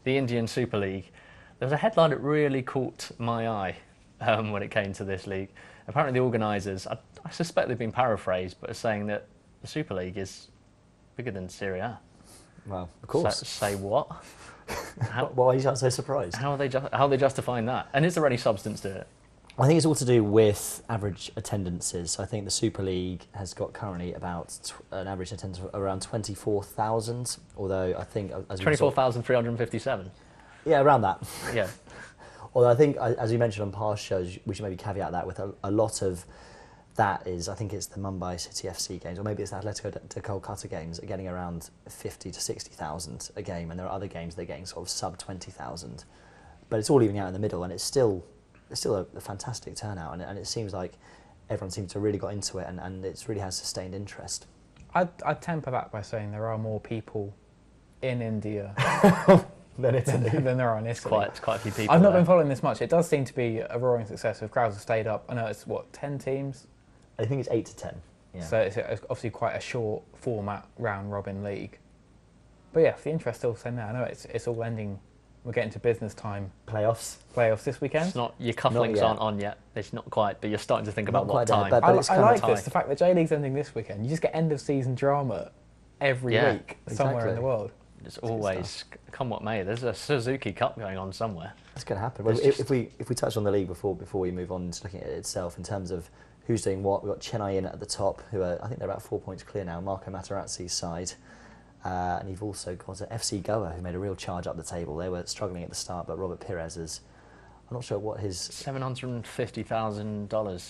the Indian Super League, there was a headline that really caught my eye when it came to this league. Apparently the organisers, I suspect they've been paraphrased, but are saying that the Super League is bigger than Serie A. Well, of course. Say what? Why are you so surprised? How are they justifying that? And is there any substance to it? I think it's all to do with average attendances. I think the Super League has got currently about an average attendance of around 24,000, although I think... 24,357? Yeah, around that. Yeah. Although I think, as you mentioned on past shows, we should maybe caveat that with a lot of that is, I think it's the Mumbai City FC games, or maybe it's the Atletico de Kolkata games, are getting around 50 to 60,000 a game, and there are other games that are getting sort of sub 20,000. But it's all evening out in the middle, and it's still a fantastic turnout, and it seems like everyone seems to really got into it, and it really has sustained interest. I'd temper that by saying there are more people in India Than Italy. than there are in Italy. It's quite a few people. I've not been following this much. It does seem to be a roaring success. If crowds have stayed up, I know it's 10 teams. I think it's 8 to 10. Yeah. So it's obviously quite a short format round robin league. But yeah, the interest still the same there. I know it's all ending. We're getting to business time. Playoffs This weekend. It's not, your cufflinks aren't on yet. It's not quite, but you're starting to think about what time. But I it's like coming. this. The fact that J League's ending this weekend. You just get end of season drama every week somewhere in the world. It's always, come what may, there's a Suzuki Cup going on somewhere. It's going to happen. Well, if we touch on the league before we move on to looking at it itself, in terms of who's doing what, we've got Chennai in at the top, who are, I think they're about 4 points clear now, Marco Materazzi's side. And you've also got FC Goa, who made a real charge up the table. They were struggling at the start, but Robert Pires is, I'm not sure what his... $750,000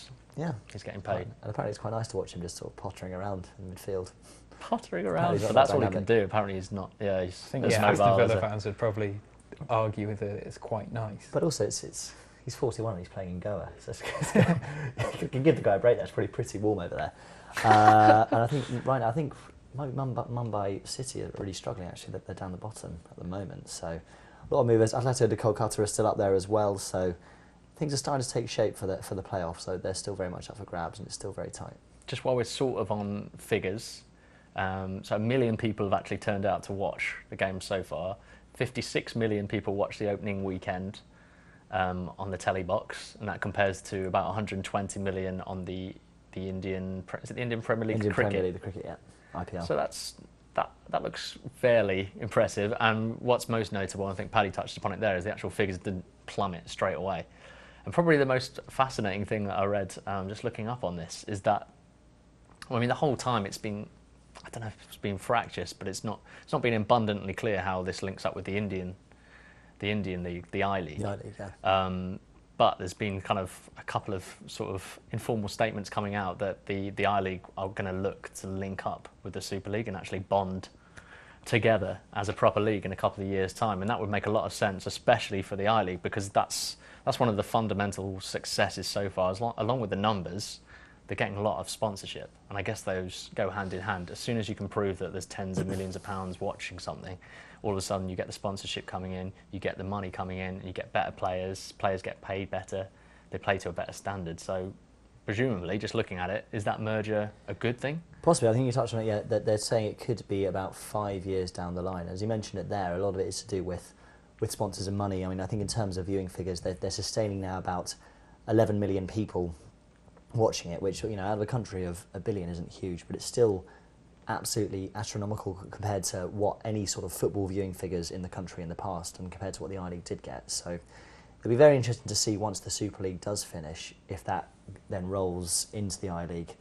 he's getting paid. And apparently it's quite nice to watch him just sort of pottering around in midfield. Pottering around, but that's all he can do. Apparently he's not, I think Aston Villa fans would probably argue with it. It's quite nice. But also he's 41 and he's playing in Goa. So you can give the guy a break. That's pretty warm over there. And I think right now, Mumbai City are really struggling actually. They're down the bottom at the moment. So a lot of movers. Atletico de Kolkata are still up there as well. So things are starting to take shape for the playoffs. So they're still very much up for grabs and it's still very tight. Just while we're sort of on figures, so 1 million people have actually turned out to watch the game so far. 56 million people watched the opening weekend on the telly box, and that compares to about 120 million on the Indian Premier League cricket. Premier League, the cricket, yeah, IPL. So that looks fairly impressive. And what's most notable, I think Paddy touched upon it there, is the actual figures didn't plummet straight away. And probably the most fascinating thing that I read, just looking up on this, is that, well, I mean, the whole time it's been, I don't know if it's been fractious, but it's not been abundantly clear how this links up with the Indian League, the I League. The I League, yeah. But there's been kind of a couple of sort of informal statements coming out that the I League are going to look to link up with the Super League and actually bond together as a proper league in a couple of years' time, and that would make a lot of sense, especially for the I League, because that's one of the fundamental successes so far. Along with the numbers, they're getting a lot of sponsorship, and I guess those go hand in hand. As soon as you can prove that there's tens of millions of pounds watching something, all of a sudden you get the sponsorship coming in, you get the money coming in, and you get better players get paid better, they play to a better standard. So presumably, just looking at it, is that merger a good thing? Possibly. I think you touched on it, yeah, that they're saying it could be about 5 years down the line. As you mentioned it there, a lot of it is to do with sponsors and money. I mean, I think in terms of viewing figures, they're sustaining now about 11 million people watching it, which, you know, out of a country of 1 billion isn't huge, but it's still absolutely astronomical compared to what any sort of football viewing figures in the country in the past and compared to what the I-League did get. So it'll be very interesting to see once the Super League does finish, if that then rolls into the I-League,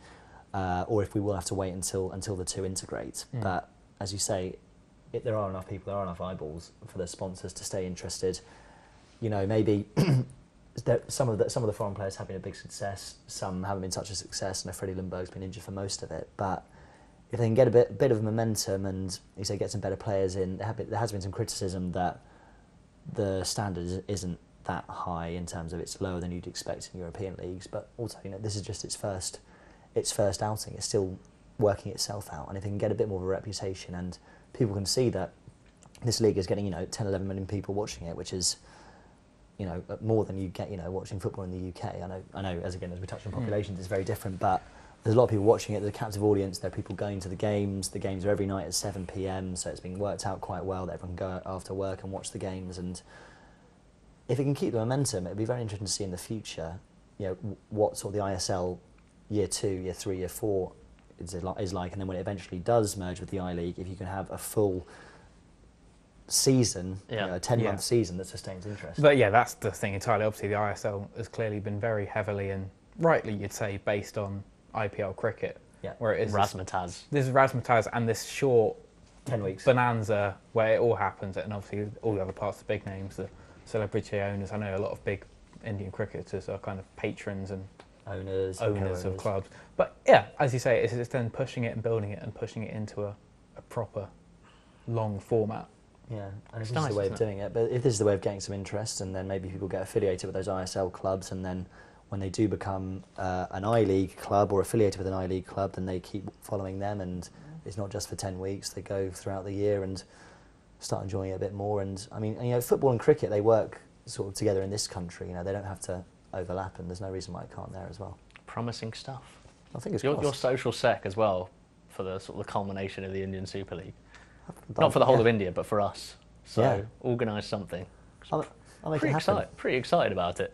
or if we will have to wait until the two integrate. But as you say, if there are enough people, there are enough eyeballs for the sponsors to stay interested. You know, maybe some of the foreign players have been a big success, some haven't been such a success, and Freddie Ljungberg's been injured for most of it. But if they can get a bit of momentum and, you say, get some better players in, there has been some criticism that the standard isn't that high in terms of it's lower than you'd expect in European leagues. But also, you know, this is just its first outing. It's still working itself out, and if it can get a bit more of a reputation and people can see that this league is getting, you know, 10, 11 million people watching it, which is, you know, more than you get, you know, watching football in the UK. I know, as we touched on populations, it's very different, but there's a lot of people watching it. There's a captive audience. There are people going to the games. The games are every night at 7 p.m. So it's been worked out quite well that everyone can go after work and watch the games. And if it can keep the momentum, it'd be very interesting to see in the future, you know, what sort of the ISL year 2, year 3, year 4 is like, and then when it eventually does merge with the I-League, if you can have a full season, you know, a 10-month season that sustains interest. But yeah, that's the thing entirely. Obviously, the ISL has clearly been very heavily and rightly, you'd say, based on IPL cricket. Yeah. Where it is razzmatazz. This razzmatazz and this short 10 weeks bonanza where it all happens, and obviously all the other parts, the big names, the celebrity owners. I know a lot of big Indian cricketers are kind of patrons and owners of clubs. But yeah, as you say, it's then pushing it and building it and pushing it into a proper long format. Yeah, and It's this nice, is the way of isn't it? doing it. But if this is the way of getting some interest, and then maybe people get affiliated with those ISL clubs, and then when they do become an I-League club or affiliated with an I-League club, then they keep following them, and it's not just for 10 weeks. They go throughout the year and start enjoying it a bit more. And I mean, you know, football and cricket, they work sort of together in this country. You know, they don't have to overlap, and there's no reason why it can't there as well. Promising stuff. I think it's Your social sec as well for the sort of the culmination of the Indian Super League. I've Not for the whole yeah. of India, but for us. So Yeah. organise something. I'll make it Pretty happen. excited. Pretty excited about it.